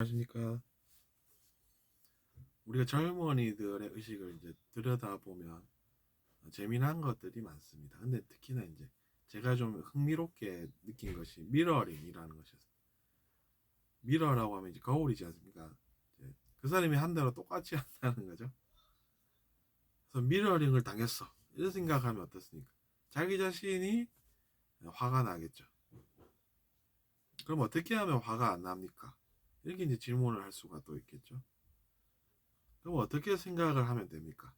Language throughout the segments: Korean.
안녕하십니까. 우리가 젊은이들의 의식을 이제 들여다보면 재미난 것들이 많습니다. 근데 특히나 이제 제가 좀 흥미롭게 느낀 것이 미러링이라는 것이었어요. 미러라고 하면 이제 거울이지 않습니까? 이제 그 사람이 한 대로 똑같이 한다는 거죠. 그래서 미러링을 당했어. 이런 생각하면 어떻습니까? 자기 자신이 화가 나겠죠. 그럼 어떻게 하면 화가 안 납니까? 이렇게 이제 질문을 할 수가 또 있겠죠. 그럼 어떻게 생각을 하면 됩니까?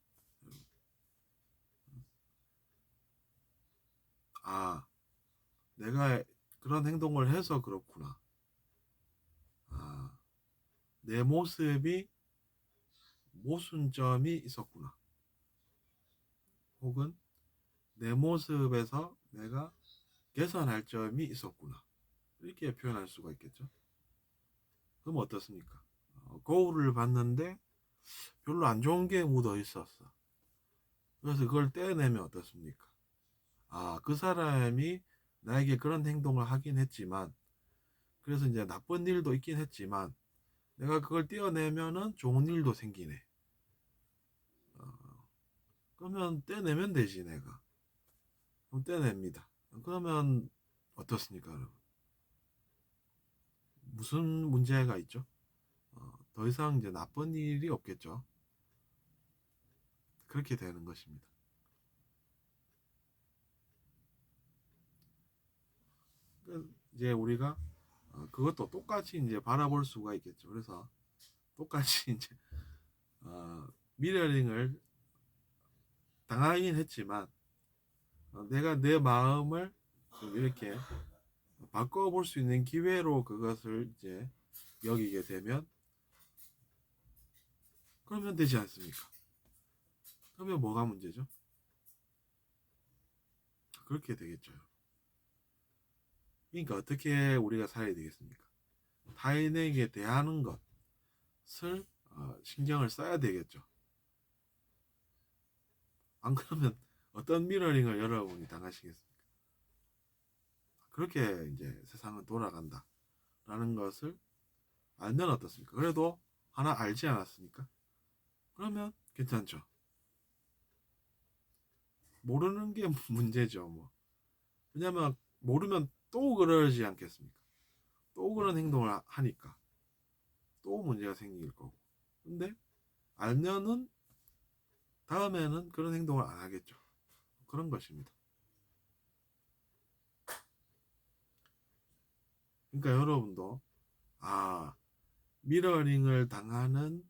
아, 내가 그런 행동을 해서 그렇구나. 아, 내 모습이 모순점이 있었구나. 혹은 내 모습에서 내가 개선할 점이 있었구나. 이렇게 표현할 수가 있겠죠. 그럼 어떻습니까? 거울을 봤는데 별로 안 좋은 게 묻어 있었어. 그래서 그걸 떼내면 어떻습니까? 아, 그 사람이 나에게 그런 행동을 하긴 했지만, 그래서 이제 나쁜 일도 있긴 했지만, 내가 그걸 떼어내면은 좋은 일도 생기네. 어, 그러면 떼내면 되지, 내가. 그럼 떼냅니다. 그러면 어떻습니까, 여러분? 무슨 문제가 있죠? 더 이상 이제 나쁜 일이 없겠죠. 그렇게 되는 것입니다. 이제 우리가 그것도 똑같이 이제 바라볼 수가 있겠죠. 그래서 똑같이 이제 어, 미러링을 당하긴 했지만 내가 내 마음을 좀 이렇게 바꿔볼 수 있는 기회로 그것을 이제 여기게 되면 그러면 되지 않습니까? 그러면 뭐가 문제죠? 그렇게 되겠죠. 그러니까 어떻게 우리가 살아야 되겠습니까? 타인에게 대하는 것을 신경을 써야 되겠죠. 안 그러면 어떤 미러링을 여러분이 당하시겠습니까? 그렇게 이제 세상은 돌아간다라는 것을 알면 어떻습니까? 그래도 하나 알지 않았습니까? 그러면 괜찮죠. 모르는 게 문제죠, 뭐. 왜냐면 모르면 또 그러지 않겠습니까? 또 그런 행동을 하니까 또 문제가 생길 거고. 근데 알면은 다음에는 그런 행동을 안 하겠죠. 그런 것입니다. 그러니까 여러분도 아, 미러링을 당하는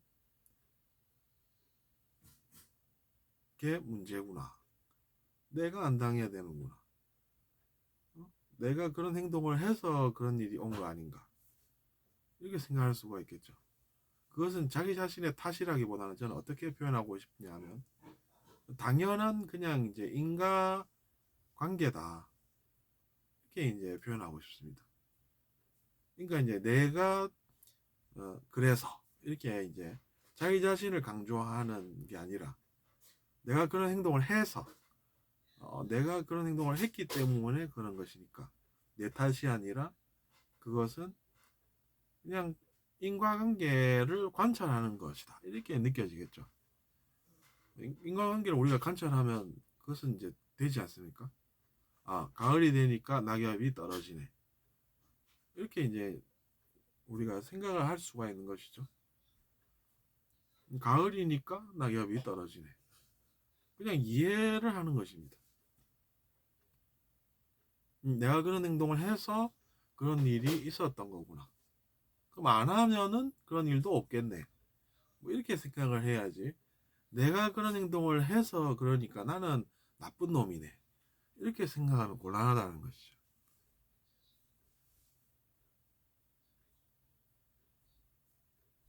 게 문제구나. 내가 안 당해야 되는구나. 내가 그런 행동을 해서 그런 일이 온 거 아닌가. 이렇게 생각할 수가 있겠죠. 그것은 자기 자신의 탓이라기보다는 저는 어떻게 표현하고 싶냐 하면 당연한 그냥 이제 인과 관계다. 이렇게 이제 표현하고 싶습니다. 그러니까 이제 내가 그래서 이렇게 이제 자기 자신을 강조하는 게 아니라 내가 그런 행동을 해서 내가 그런 행동을 했기 때문에 그런 것이니까 내 탓이 아니라 그것은 그냥 인과관계를 관찰하는 것이다. 이렇게 느껴지겠죠. 인과관계를 우리가 관찰하면 그것은 이제 되지 않습니까? 아, 가을이 되니까 낙엽이 떨어지네. 이렇게 이제 우리가 생각을 할 수가 있는 것이죠. 가을이니까 낙엽이 떨어지네. 그냥 이해를 하는 것입니다. 내가 그런 행동을 해서 그런 일이 있었던 거구나. 그럼 안 하면은 그런 일도 없겠네. 뭐 이렇게 생각을 해야지. 내가 그런 행동을 해서 그러니까 나는 나쁜 놈이네. 이렇게 생각하면 곤란하다는 것이죠.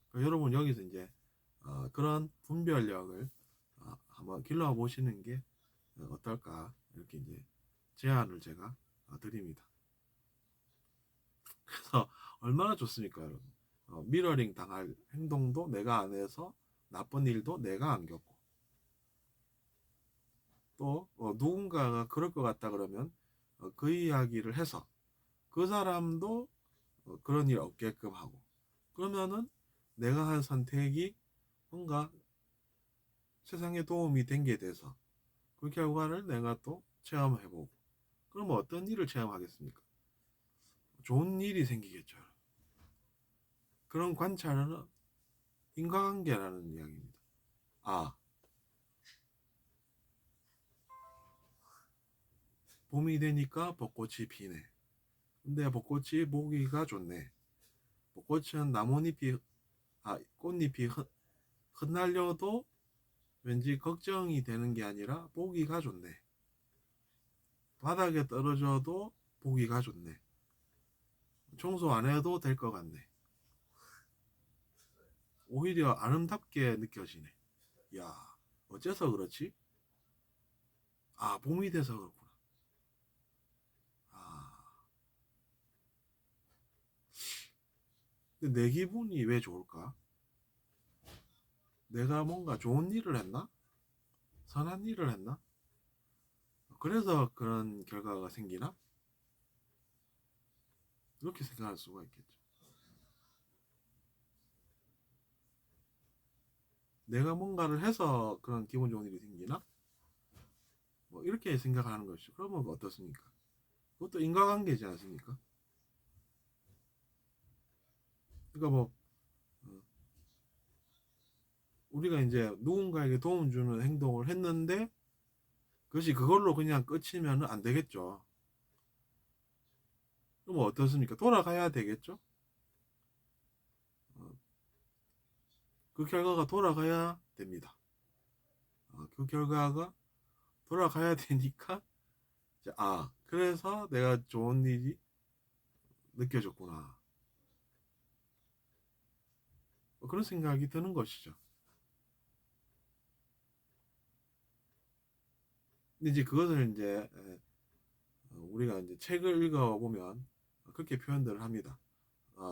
그러니까 여러분 여기서 이제 그런 분별력을 한번 길러 보시는 게 어떨까 이렇게 이제 제안을 제가 드립니다. 그래서 얼마나 좋습니까, 여러분? 미러링 당할 행동도 내가 안 해서 나쁜 일도 내가 안 겪고 또 누군가가 그럴 것 같다 그러면 그 이야기를 해서 그 사람도 그런 일 없게끔 하고 그러면은 내가 한 선택이 뭔가 세상에 도움이 된 게 돼서 그 결과를 내가 또 체험해보고, 그러면 어떤 일을 체험하겠습니까? 좋은 일이 생기겠죠. 그런 관찰은 인과관계라는 이야기입니다. 아, 봄이 되니까 벚꽃이 피네. 근데 벚꽃이 보기가 좋네. 벚꽃은 나뭇잎이, 꽃잎이 흩날려도 왠지 걱정이 되는 게 아니라 보기가 좋네. 바닥에 떨어져도 보기가 좋네. 청소 안 해도 될 것 같네. 오히려 아름답게 느껴지네. 야, 어째서 그렇지? 아, 봄이 돼서 그렇구나. 아, 근데 내 기분이 왜 좋을까? 내가 뭔가 좋은 일을 했나? 선한 일을 했나? 그래서 그런 결과가 생기나? 이렇게 생각할 수가 있겠죠. 내가 뭔가를 해서 그런 기분 좋은 일이 생기나? 뭐 이렇게 생각하는 것이죠. 그러면 어떻습니까? 그것도 인과관계지 않습니까? 그러니까 뭐 어, 우리가 이제 누군가에게 도움 주는 행동을 했는데 그것이 그걸로 그냥 끝이면 안 되겠죠. 그럼 어떻습니까? 돌아가야 되겠죠? 어, 그 결과가 돌아가야 됩니다. 그 결과가 돌아가야 되니까 이제, 그래서 내가 좋은 일이 느껴졌구나. 그런 생각이 드는 것이죠. 근데 이제 그것을 이제 우리가 이제 책을 읽어보면 그렇게 표현들을 합니다.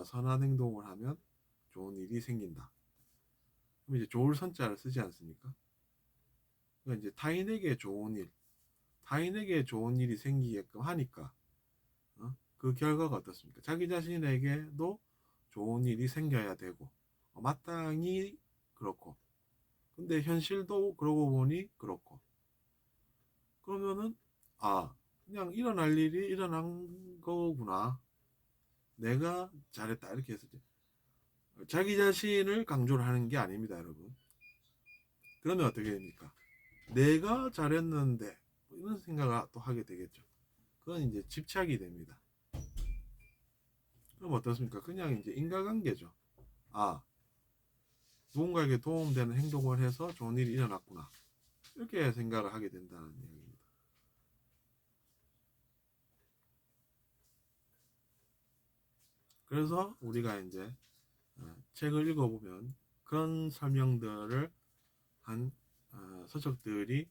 선한 행동을 하면 좋은 일이 생긴다. 그럼 이제 좋을 선자를 쓰지 않습니까? 그러니까 이제 타인에게 좋은 일, 타인에게 좋은 일이 생기게끔 하니까 그 결과가 어떻습니까? 자기 자신에게도 좋은 일이 생겨야 되고 마땅히 그렇고 근데 현실도 그러고 보니 그렇고 그러면은 그냥 일어날 일이 일어난 거구나. 내가 잘했다 이렇게 해서 자기 자신을 강조를 하는 게 아닙니다, 여러분. 그러면 어떻게 됩니까? 내가 잘했는데 뭐 이런 생각을 또 하게 되겠죠. 그건 이제 집착이 됩니다. 그럼 어떻습니까? 그냥 이제 인과관계죠. 아, 누군가에게 도움되는 행동을 해서 좋은 일이 일어났구나. 이렇게 생각을 하게 된다는 얘기입니다. 그래서 우리가 이제 책을 읽어보면 그런 설명들을 한 서적들이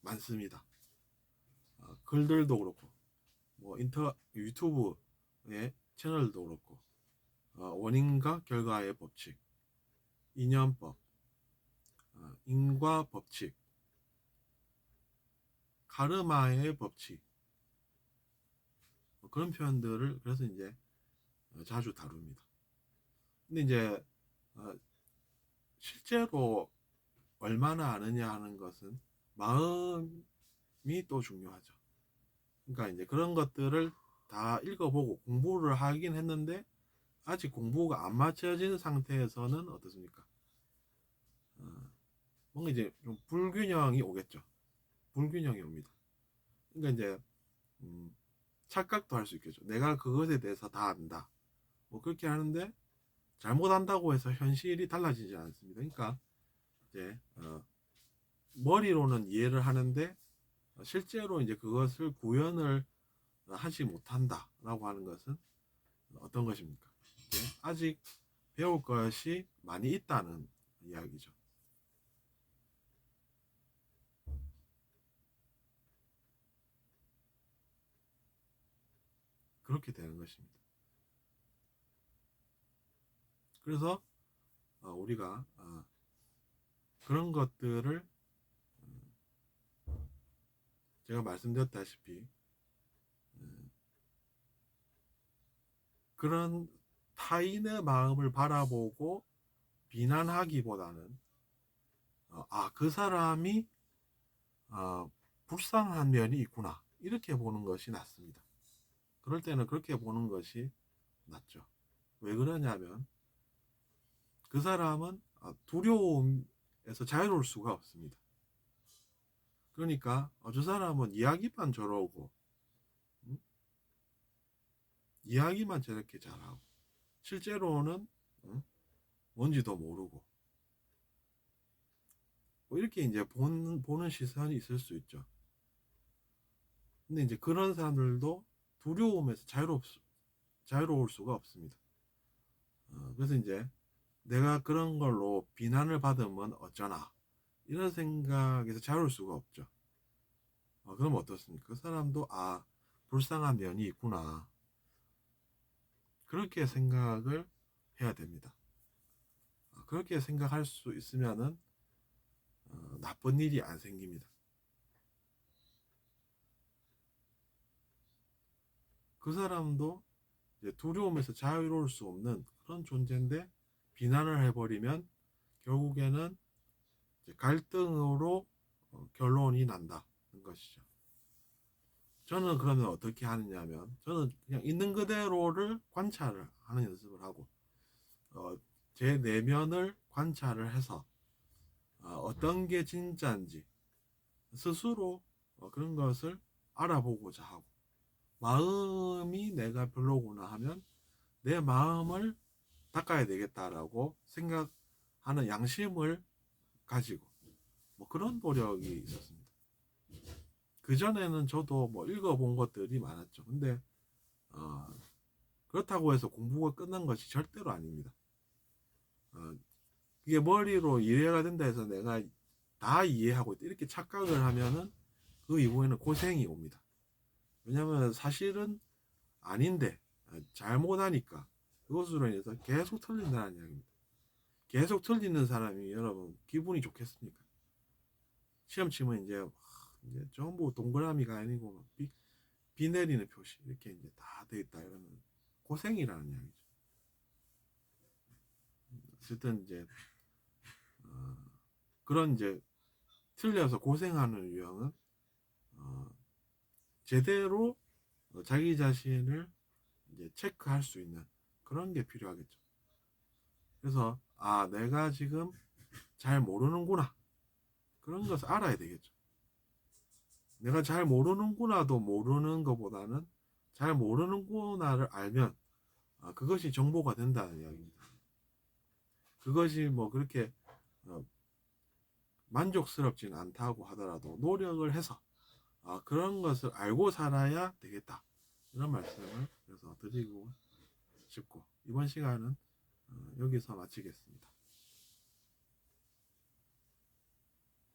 많습니다. 글들도 그렇고, 뭐 유튜브의 채널도 그렇고, 원인과 결과의 법칙, 인연법, 인과 법칙, 카르마의 법칙, 뭐 그런 표현들을 그래서 이제 자주 다룹니다. 근데 이제 어, 실제로 얼마나 아느냐 하는 것은 마음이 또 중요하죠. 그러니까 이제 그런 것들을 다 읽어보고 공부를 하긴 했는데 아직 공부가 안 맞춰진 상태에서는 어떻습니까? 어, 뭔가 이제 좀 불균형이 오겠죠. 불균형이 옵니다. 그러니까 이제 음, 착각도 할 수 있겠죠. 내가 그것에 대해서 다 안다. 뭐 그렇게 하는데 잘못한다고 해서 현실이 달라지지 않습니다. 그러니까 이제 머리로는 이해를 하는데 실제로 이제 그것을 구현을 하지 못한다라고 하는 것은 어떤 것입니까? 아직 배울 것이 많이 있다는 이야기죠. 그렇게 되는 것입니다. 그래서 우리가 그런 것들을 제가 말씀드렸다시피 그런 타인의 마음을 바라보고 비난하기보다는 그 사람이 불쌍한 면이 있구나, 이렇게 보는 것이 낫습니다. 그럴 때는 그렇게 보는 것이 낫죠. 왜 그러냐면 그 사람은 두려움에서 자유로울 수가 없습니다. 그러니까 저 사람은 이야기만 저러고 이야기만 저렇게 잘하고 실제로는 뭔지도 모르고 뭐 이렇게 이제 보는 시선이 있을 수 있죠. 근데 이제 그런 사람들도 두려움에서 자유로울 수가 없습니다. 그래서 이제 내가 그런 걸로 비난을 받으면 어쩌나, 이런 생각에서 자유로울 수가 없죠. 그럼 어떻습니까? 그 사람도 불쌍한 면이 있구나, 그렇게 생각을 해야 됩니다. 그렇게 생각할 수 있으면은 나쁜 일이 안 생깁니다. 그 사람도 이제 두려움에서 자유로울 수 없는 그런 존재인데 비난을 해버리면 결국에는 이제 갈등으로 결론이 난다는 것이죠. 저는 그러면 어떻게 하느냐면, 저는 그냥 있는 그대로를 관찰을 하는 연습을 하고 제 내면을 관찰을 해서 어떤 게 진짜인지 스스로 그런 것을 알아보고자 하고, 마음이 내가 별로구나 하면 내 마음을 닦아야 되겠다라고 생각하는 양심을 가지고 뭐 그런 노력이 있었습니다. 그전에는 저도 뭐 읽어본 것들이 많았죠. 근데 그렇다고 해서 공부가 끝난 것이 절대로 아닙니다. 이게 머리로 이해가 된다 해서 내가 다 이해하고 있다, 이렇게 착각을 하면은 그 이후에는 고생이 옵니다. 왜냐하면 사실은 아닌데 잘못하니까 그것으로 인해서 계속 틀린다는 이야기입니다. 계속 틀리는 사람이 여러분 기분이 좋겠습니까? 시험 치면 이제 전부 동그라미가 아니고 비 내리는 표시 이렇게 이제 다 돼 있다, 이러면 고생이라는 이야기죠. 어쨌든 이제 그런 이제 틀려서 고생하는 유형은 제대로 자기 자신을 이제 체크할 수 있는 그런 게 필요하겠죠. 그래서 내가 지금 잘 모르는구나, 그런 것을 알아야 되겠죠. 내가 잘 모르는구나도 모르는 것보다는 잘 모르는구나를 알면 그것이 정보가 된다는 이야기입니다. 그것이 뭐 그렇게 만족스럽진 않다고 하더라도 노력을 해서 그런 것을 알고 살아야 되겠다, 이런 말씀을 그래서 드리고 싶고, 이번 시간은 여기서 마치겠습니다.